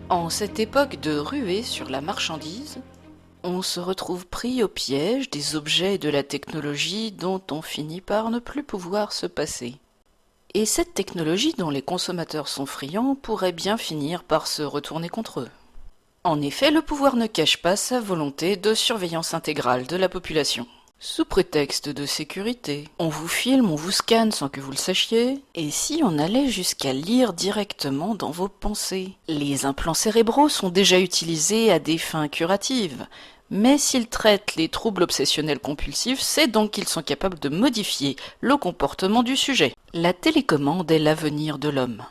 En cette époque de ruée sur la marchandise, on se retrouve pris au piège des objets et de la technologie dont on finit par ne plus pouvoir se passer. Et cette technologie dont les consommateurs sont friands pourrait bien finir par se retourner contre eux. En effet, le pouvoir ne cache pas sa volonté de surveillance intégrale de la population. Sous prétexte de sécurité, on vous filme, on vous scanne sans que vous le sachiez, et si on allait jusqu'à lire directement dans vos pensées? Les implants cérébraux sont déjà utilisés à des fins curatives, mais s'ils traitent les troubles obsessionnels compulsifs, c'est donc qu'ils sont capables de modifier le comportement du sujet. La télécommande est l'avenir de l'homme.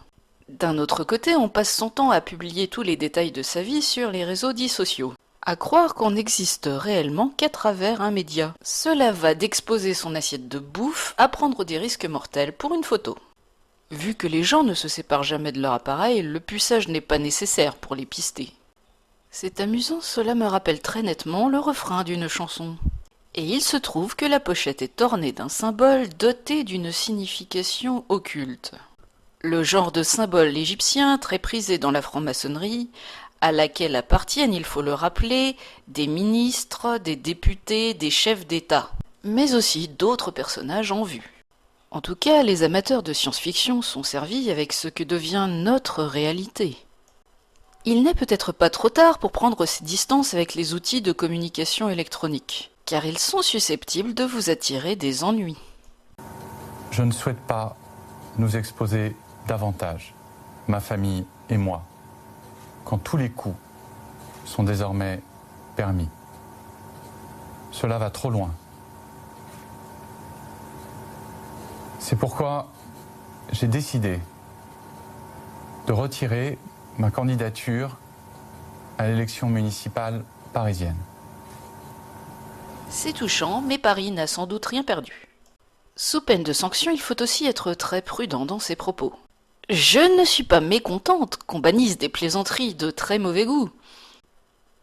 D'un autre côté, on passe son temps à publier tous les détails de sa vie sur les réseaux dits sociaux. À croire qu'on n'existe réellement qu'à travers un média. Cela va d'exposer son assiette de bouffe à prendre des risques mortels pour une photo. Vu que les gens ne se séparent jamais de leur appareil, le puçage n'est pas nécessaire pour les pister. C'est amusant, cela me rappelle très nettement le refrain d'une chanson. Et il se trouve que la pochette est ornée d'un symbole doté d'une signification occulte. Le genre de symbole égyptien, très prisé dans la franc-maçonnerie, à laquelle appartiennent, il faut le rappeler, des ministres, des députés, des chefs d'État, mais aussi d'autres personnages en vue. En tout cas, les amateurs de science-fiction sont servis avec ce que devient notre réalité. Il n'est peut-être pas trop tard pour prendre ses distances avec les outils de communication électronique, car ils sont susceptibles de vous attirer des ennuis. Je ne souhaite pas nous exposer davantage, ma famille et moi, quand tous les coups sont désormais permis. Cela va trop loin. C'est pourquoi j'ai décidé de retirer ma candidature à l'élection municipale parisienne. C'est touchant, mais Paris n'a sans doute rien perdu. Sous peine de sanction, il faut aussi être très prudent dans ses propos. Je ne suis pas mécontente qu'on bannisse des plaisanteries de très mauvais goût.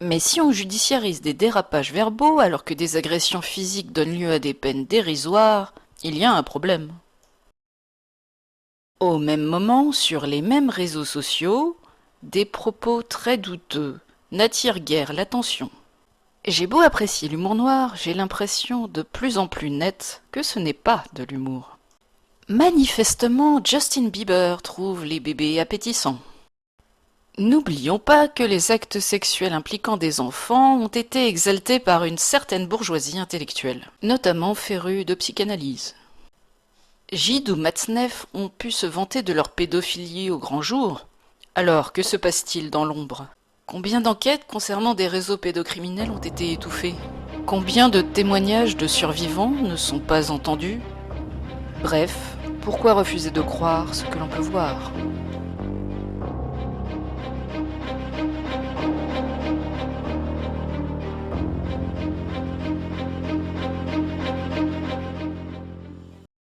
Mais si on judiciarise des dérapages verbaux alors que des agressions physiques donnent lieu à des peines dérisoires, il y a un problème. Au même moment, sur les mêmes réseaux sociaux, des propos très douteux n'attirent guère l'attention. J'ai beau apprécier l'humour noir, j'ai l'impression de plus en plus nette que ce n'est pas de l'humour. Manifestement, Justin Bieber trouve les bébés appétissants. N'oublions pas que les actes sexuels impliquant des enfants ont été exaltés par une certaine bourgeoisie intellectuelle, notamment férue de psychanalyse. Gide ou Matzneff ont pu se vanter de leur pédophilie au grand jour. Alors, que se passe-t-il dans l'ombre? Combien d'enquêtes concernant des réseaux pédocriminels ont été étouffées? Combien de témoignages de survivants ne sont pas entendus? Bref, pourquoi refuser de croire ce que l'on peut voir?